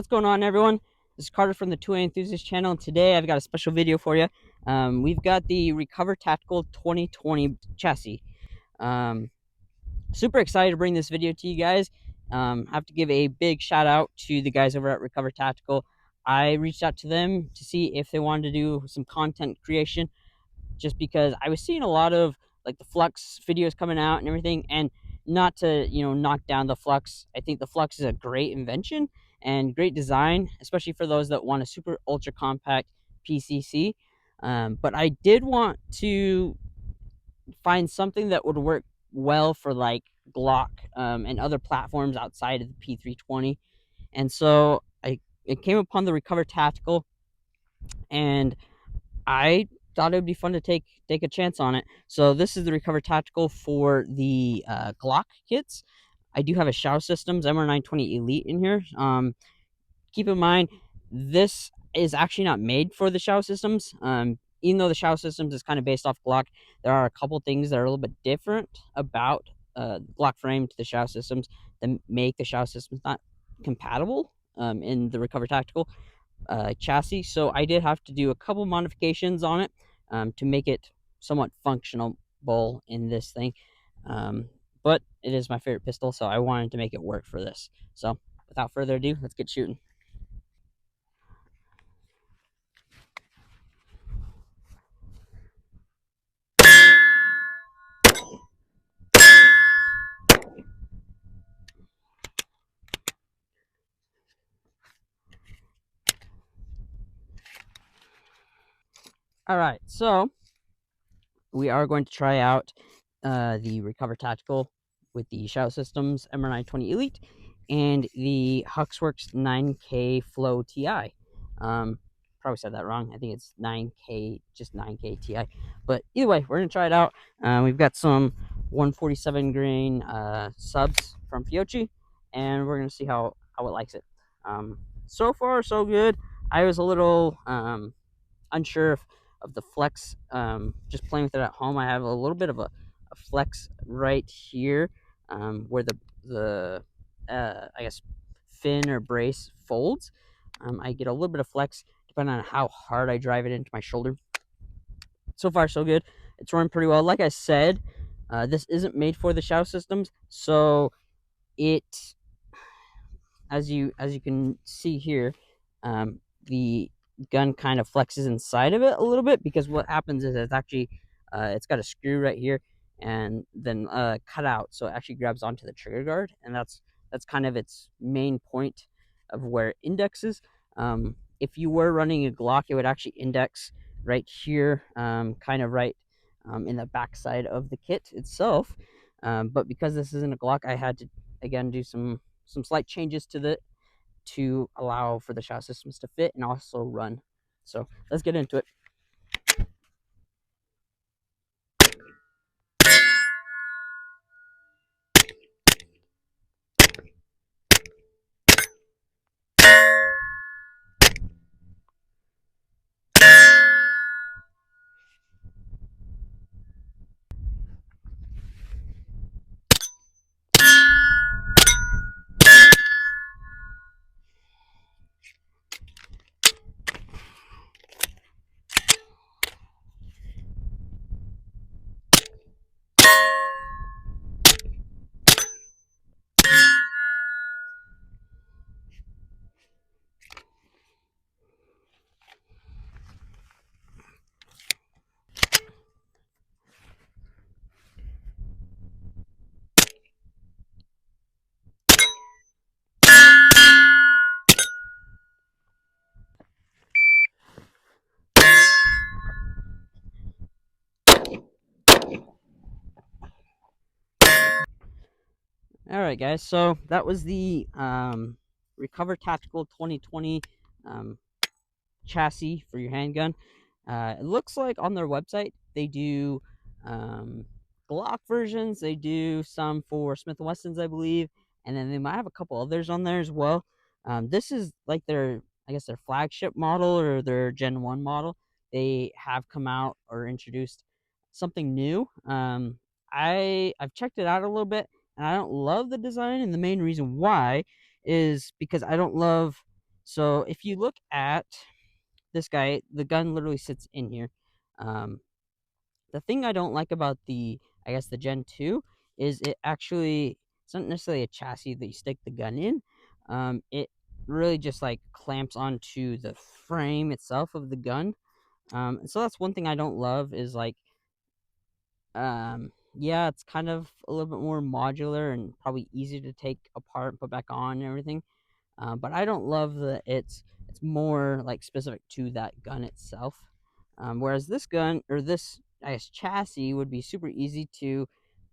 What's going on, everyone? This is Carter from the 2A Enthusiast channel, and today I've got a special video for you. We've got the Recover Tactical 2020 chassis. Um, Super excited to bring this video to you guys. Have to give a big shout out to the guys over at Recover Tactical. I reached out to them to see if they wanted to do some content creation, just because I was seeing a lot of like the flux videos coming out and everything, and not to knock down the flux. I think the flux is a great invention and great design, especially for those that want a super ultra compact PCC. But I did want to find something that would work well for like Glock and other platforms outside of the P320, and so I came upon the Recover Tactical, and I thought it would be fun to take a chance on it. So this is the Recover Tactical for the Glock kits. I do have a Shao Systems MR920 Elite in here. Keep in mind, this is actually not made for the Shao Systems. Even though the Shao Systems is kind of based off Glock, there are a couple things that are a little bit different about Glock frame to the Shao Systems that make the Shao Systems not compatible in the Recover Tactical chassis. So I did have to do a couple modifications on it to make it somewhat functional in this thing. But it is my favorite pistol, so I wanted to make it work for this. So without further ado, let's get shooting. All right, so we are going to try out the Recover Tactical with the Shao Systems MR920 Elite and the Huxwrk 9K Flow TI. Probably said that wrong. I think it's 9K, just 9K TI. But either way, we're going to try it out. We've got some 147 grain subs from Fiocchi, and we're going to see how it likes it. So far, so good. I was a little unsure of the flex. Just playing with it at home, I have a little bit of a flex right here, where the I guess fin or brace folds. I get a little bit of flex depending on how hard I drive it into my shoulder. So far, so good. It's running pretty well. Like I said, this isn't made for the Shao Systems, so it, as you can see here, the gun kind of flexes inside of it a little bit, because what happens is it's actually it's got a screw right here and then cut out, so it actually grabs onto the trigger guard, and that's kind of its main point of where it indexes. If you were running a Glock, it would actually index right here, kind of right in the backside of the kit itself. But because this isn't a Glock, I had to again do some slight changes to allow for the Shao Systems to fit and also run. So let's get into it. All right, guys. So that was the Recover Tactical 2020 chassis for your handgun. It looks like on their website they do Glock versions. They do some for Smith & Wessons, I believe, and then they might have a couple others on there as well. This is like their, I guess, their flagship model or their Gen 1 model. They have come out or introduced something new. I've checked it out a little bit, and I don't love the design, and the main reason why is because I don't love So if you look at this guy, the gun literally sits in here. Um, the thing I don't like about I guess the Gen 2 is it's not necessarily a chassis that you stick the gun in. It really just like clamps onto the frame itself of the gun. And so that's one thing I don't love is like, yeah, it's kind of a little bit more modular and probably easy to take apart, put back on and everything. But I don't love that it's more like specific to that gun itself. Whereas this gun or this I guess chassis would be super easy to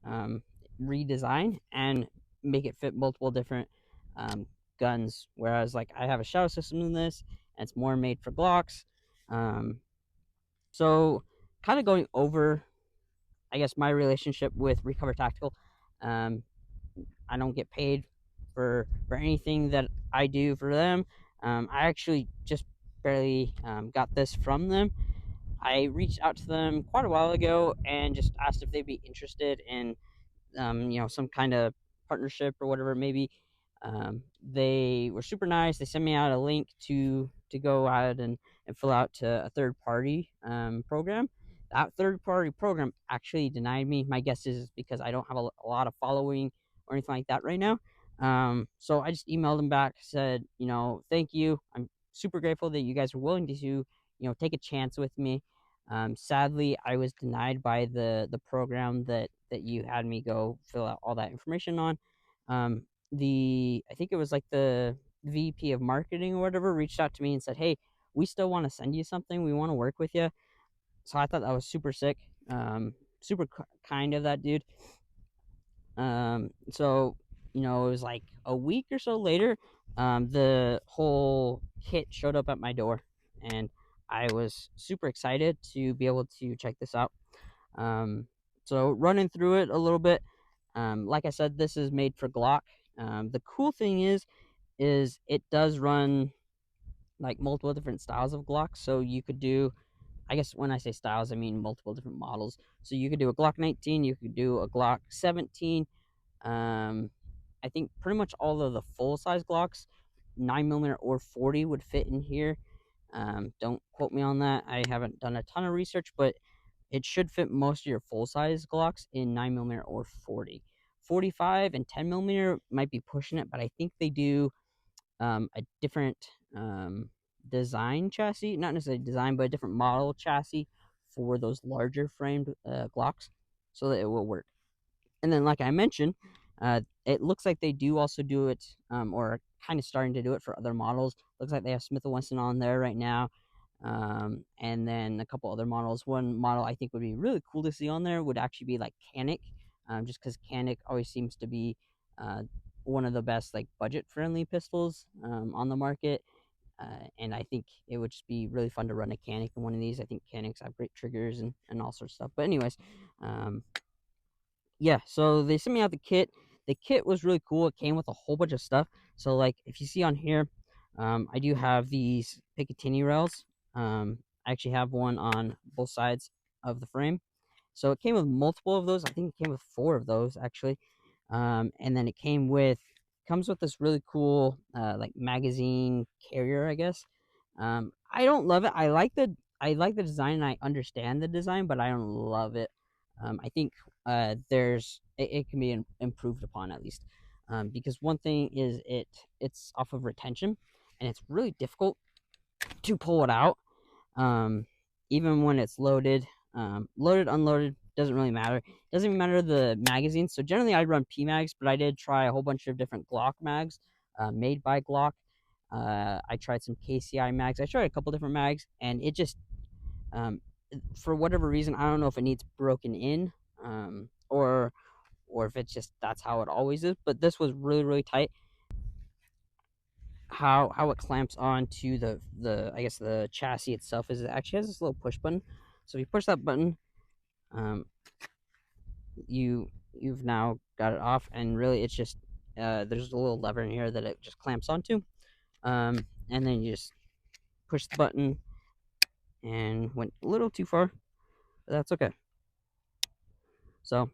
um, redesign and make it fit multiple different um, guns. Whereas like I have a shadow system in this, and it's more made for Glocks. Um, so kind of going over, I guess my relationship with Recover Tactical. Um, I don't get paid for anything that I do for them. I actually just barely got this from them. I reached out to them quite a while ago and just asked if they'd be interested in some kind of partnership or whatever it may be. They were super nice. They sent me out a link to go out and fill out to a third party program. That third party program actually denied me. My guess is because I don't have a lot of following or anything like that right now. So I just emailed them back, said, thank you. I'm super grateful that you guys are willing to, take a chance with me. Sadly, I was denied by the program that you had me go fill out all that information on. I think it was like the VP of marketing or whatever reached out to me and said, "Hey, we still want to send you something. We want to work with you." So I thought that was super sick, super kind of that dude. So it was like a week or so later, the whole kit showed up at my door, and I was super excited to be able to check this out. Um, so running through it a little bit, like I said, this is made for Glock. The cool thing is it does run like multiple different styles of Glock. So you could do, I guess when I say styles, I mean multiple different models. So you could do a Glock 19, you could do a Glock 17. Um, I think pretty much all of the full size Glocks, 9mm or 40 would fit in here. Don't quote me on that. I haven't done a ton of research, but it should fit most of your full size Glocks in 9mm or 40. 45 and 10mm might be pushing it, but I think they do a different design chassis, not necessarily design, but a different model chassis for those larger framed Glocks so that it will work. And then, like I mentioned, it looks like they do also do it, or kind of starting to do it for other models. Looks like they have Smith & Wesson on there right now, and then a couple other models. One model I think would be really cool to see on there would actually be like Canic, just because Canic always seems to be one of the best like budget-friendly pistols on the market. And I think it would just be really fun to run a Canic in one of these. I think Canics have great triggers and all sorts of stuff. But anyways, yeah, so they sent me out the kit. The kit was really cool. It came with a whole bunch of stuff. So like if you see on here, I do have these Picatinny rails. I actually have one on both sides of the frame. So it came with multiple of those. I think it came with 4 of those actually. And then it comes with this really cool like magazine carrier, I guess. I don't love it. I like the design and I understand the design, but I don't love it. I think it can be improved upon at least, because one thing is it's off of retention, and it's really difficult to pull it out, um, even when it's loaded. Loaded, unloaded doesn't really matter. Doesn't even matter the magazines. So generally, I run P mags, but I did try a whole bunch of different Glock mags, made by Glock. I tried some KCI mags. I tried a couple different mags, and it just for whatever reason, I don't know if it needs broken in, or if it's just that's how it always is. But this was really really tight. How it clamps onto the I guess the chassis itself is it actually has this little push button. So if you push that button, um, you've now got it off, and really it's just there's a little lever in here that it just clamps onto, and then you just push the button, and went a little too far, but that's okay. So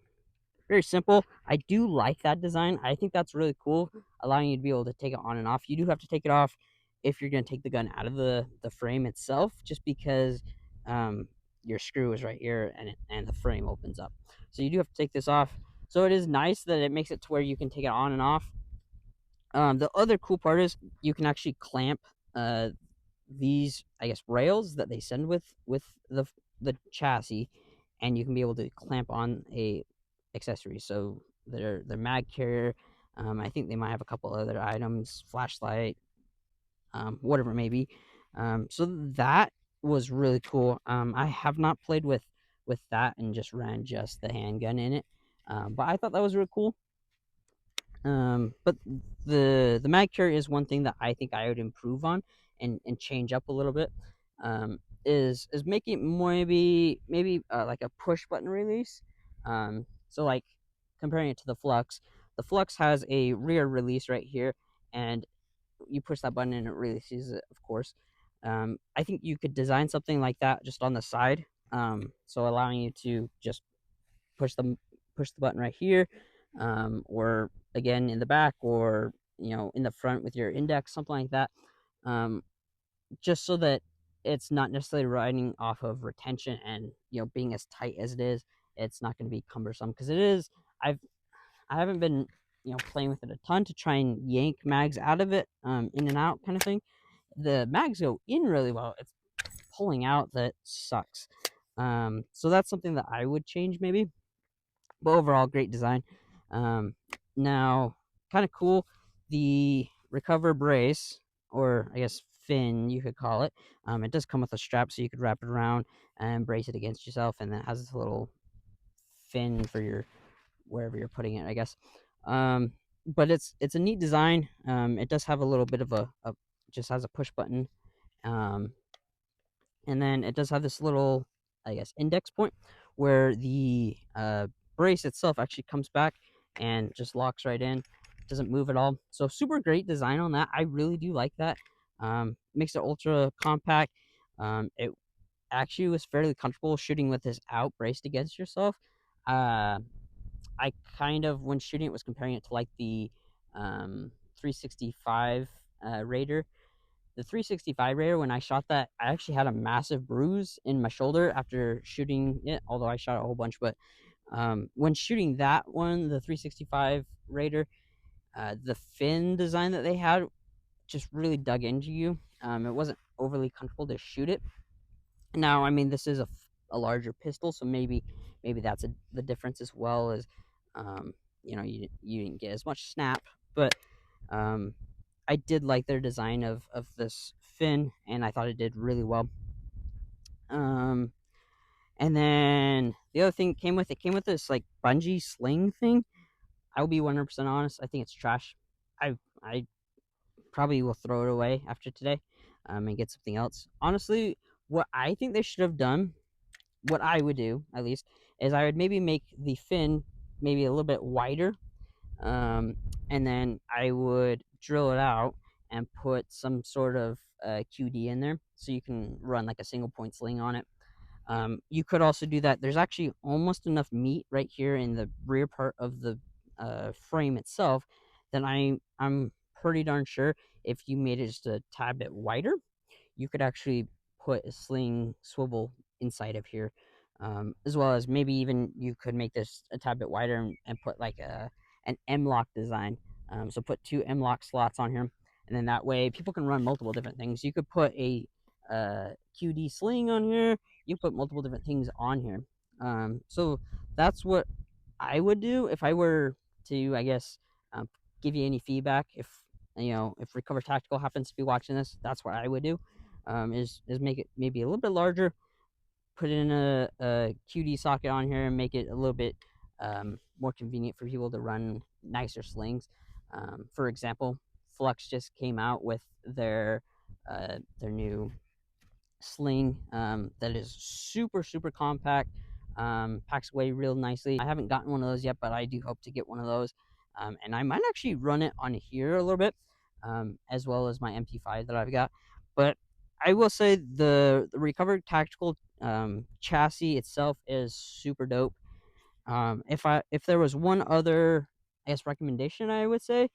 very simple. I do like that design. I think that's really cool, allowing you to be able to take it on and off. You do have to take it off if you're going to take the gun out of the frame itself, just because your screw is right here, and the frame opens up. So you do have to take this off. So it is nice that it makes it to where you can take it on and off. The other cool part is you can actually clamp these, I guess, rails that they send with the chassis, and you can be able to clamp on a accessory. So their mag carrier. I think they might have a couple other items, flashlight, whatever it may be. So that was really cool. I have not played with that and just ran just the handgun in it, but I thought that was really cool. But the mag carrier is one thing that I think I would improve on and change up a little bit. Is making it more maybe like a push button release. So like comparing it to the flux has a rear release right here, and you push that button and it releases it, of course. I think you could design something like that just on the side, so allowing you to just push the push the button right here, or again in the back, or in the front with your index, something like that. Um, just so that it's not necessarily riding off of retention, and being as tight as it is, it's not going to be cumbersome, because it is. I haven't been playing with it a ton to try and yank mags out of it, in and out kind of thing. The mags go in really well. It's pulling out that sucks. So that's something that I would change maybe. But overall, great design. Now, kind of cool. The recover brace, or I guess fin, you could call it. It does come with a strap, so you could wrap it around and brace it against yourself, and it has this little fin for your wherever you're putting it, I guess. But it's a neat design. It does have a little bit of a just has a push button. And then it does have this little, I guess, index point where the brace itself actually comes back and just locks right in. It doesn't move at all. So super great design on that. I really do like that. Makes it ultra compact. It actually was fairly comfortable shooting with this out braced against yourself. I kind of, when shooting it, was comparing it to like the 365 Raider. The 365 Raider, when I shot that, I actually had a massive bruise in my shoulder after shooting it, although I shot a whole bunch. But when shooting that one, the 365 Raider, the fin design that they had just really dug into you. It wasn't overly comfortable to shoot it. Now, I mean, this is a larger pistol, so maybe that's the difference, as well as you didn't get as much snap. But I did like their design of this fin, and I thought it did really well. And then the other thing came with this like bungee sling thing. I'll be 100% honest. I think it's trash. I probably will throw it away after today, and get something else. Honestly, what I think they should have done, what I would do at least, is I would maybe make the fin maybe a little bit wider, and then I would drill it out and put some sort of QD in there, so you can run like a single point sling on it. You could also do that. There's actually almost enough meat right here in the rear part of the frame itself that I'm pretty darn sure if you made it just a tad bit wider, you could actually put a sling swivel inside of here, as well as maybe even you could make this a tad bit wider and put like an M-lock design. So put two M-lock slots on here, and then that way people can run multiple different things. You could put a QD sling on here. You put multiple different things on here. So that's what I would do if I were to, I guess, give you any feedback. If Recover Tactical happens to be watching this, that's what I would do. Is make it maybe a little bit larger, put in a QD socket on here, and make it a little bit more convenient for people to run nicer slings. For example, Flux just came out with their new sling, that is super compact, packs away real nicely. I haven't gotten one of those yet, but I do hope to get one of those, and I might actually run it on here a little bit, as well as my MT5 that I've got. But I will say the Recovered Tactical chassis itself is super dope. If there was one other, I guess, recommendation, I would say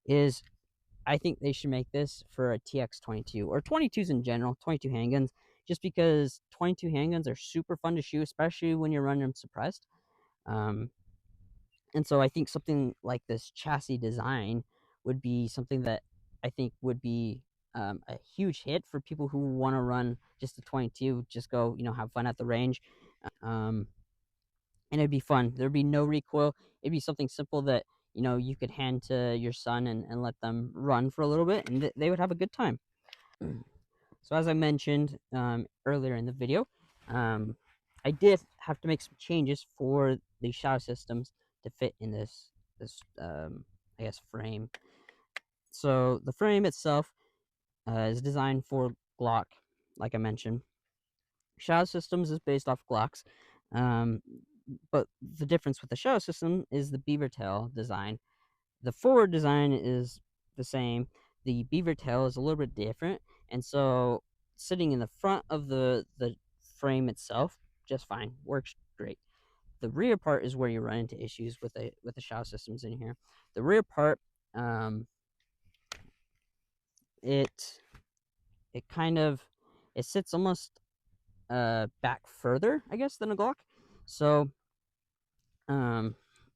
is I think they should make this for a TX22 or 22s in general, 22 handguns, just because 22 handguns are super fun to shoot, especially when you're running them suppressed. Um, and so I think something like this chassis design would be something that I think would be a huge hit for people who want to run just a 22, just go, have fun at the range. Um, and it'd be fun. There'd be no recoil. It'd be something simple that, you could hand to your son and let them run for a little bit, and they would have a good time. So as I mentioned earlier in the video, I did have to make some changes for the shadow systems to fit in this I guess frame. So the frame itself is designed for Glock, like I mentioned. Shadow systems is based off Glocks, um, but the difference with the shadow system is the beaver tail design. The forward design is the same. The beaver tail is a little bit different, and so sitting in the front of the frame itself, just fine, works great. The rear part is where you run into issues with the shadow systems in here. The rear part, it it kind of it sits almost back further, I guess, than a Glock. So I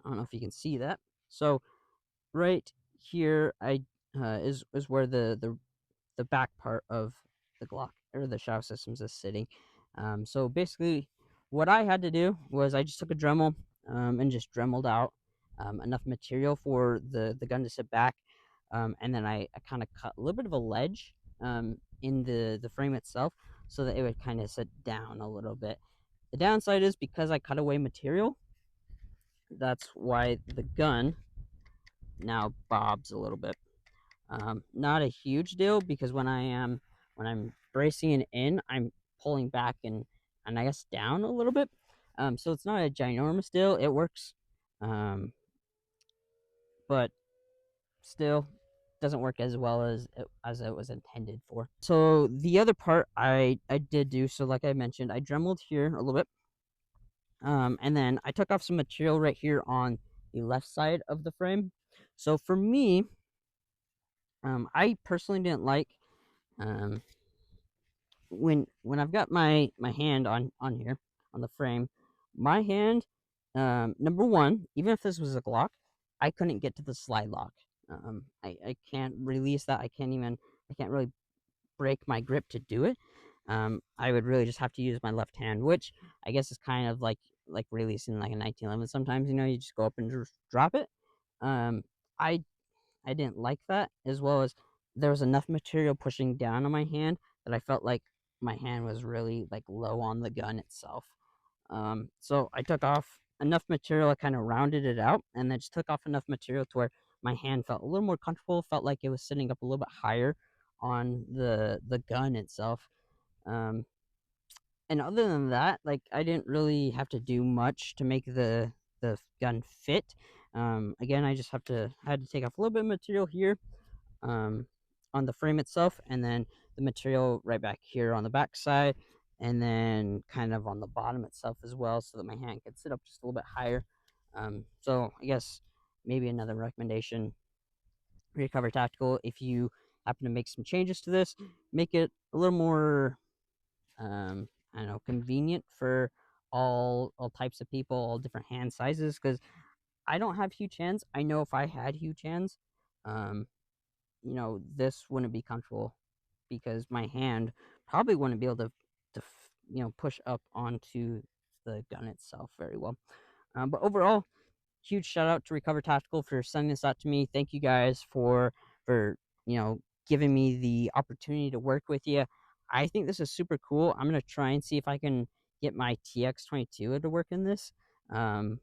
don't know if you can see that. So right here, is where the back part of the Glock or the shadow systems is sitting. So basically, what I had to do was I just took a Dremel and just dremeled out enough material for the gun to sit back, and then I kind of cut a little bit of a ledge in the frame itself so that it would kind of sit down a little bit. The downside is because I cut away material, that's why the gun now bobs a little bit. Not a huge deal because when I'm bracing it in, I'm pulling back and I guess down a little bit. So it's not a ginormous deal. It works, but still doesn't work as well as it was intended for. So the other part I did do, so like I mentioned, I dremeled here a little bit, and then I took off some material right here on the left side of the frame. So for me, I personally didn't like um, when I've got my hand on here on the frame, my hand, number one, even if this was a Glock, I couldn't get to the slide lock. I can't release that. I can't really break my grip to do it. I would really just have to use my left hand, which I guess is kind of like releasing like a 1911. Sometimes you just go up and just drop it. Um, I I didn't like that, as well as there was enough material pushing down on my hand that I felt like my hand was really like low on the gun itself. So I took off enough material, I kind of rounded it out, and then just took off enough material to where my hand felt a little more comfortable, felt like it was sitting up a little bit higher on the gun itself. Um, and other than that, like I didn't really have to do much to make the gun fit. Again, I just had to take off a little bit of material here um, on the frame itself, and then the material right back here on the back side, and then kind of on the bottom itself as well, so that my hand could sit up just a little bit higher. So I guess maybe another recommendation: Recover Tactical. If you happen to make some changes to this, make it a little more, I don't know, convenient for all types of people, all different hand sizes. Because I don't have huge hands. I know if I had huge hands, um, this wouldn't be comfortable because my hand probably wouldn't be able to push up onto the gun itself very well. But overall, huge shout out to Recover Tactical for sending this out to me. Thank you guys for giving me the opportunity to work with you. I think this is super cool. I'm gonna try and see if I can get my TX22 to work in this. And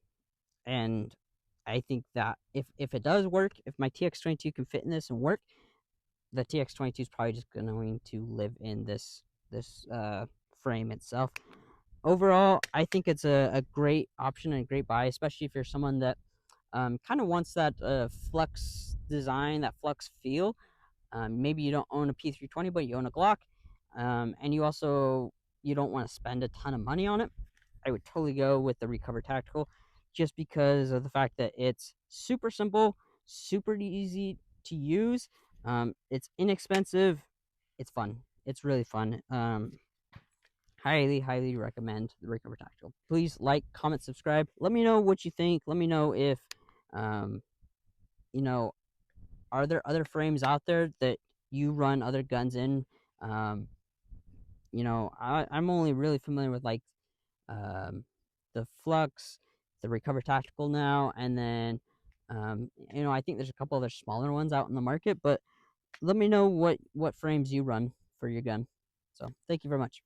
I think that if it does work, if my TX22 can fit in this and work, the TX22 is probably just going to live in this frame itself. Overall, I think it's a great option and a great buy, especially if you're someone that kind of wants that flux design, that flux feel. Maybe you don't own a P320, but you own a Glock, and you don't want to spend a ton of money on it. I would totally go with the Recover Tactical, just because of the fact that it's super simple, super easy to use. It's inexpensive. It's fun. It's really fun. Highly recommend the Recover Tactical. Please like, comment, subscribe. Let me know what you think. Let me know if, um, you know, are there other frames out there that you run other guns in? Um, I'm only really familiar with like the Flux, the Recover Tactical now, and then I think there's a couple other smaller ones out in the market. But let me know what frames you run for your gun. So thank you very much.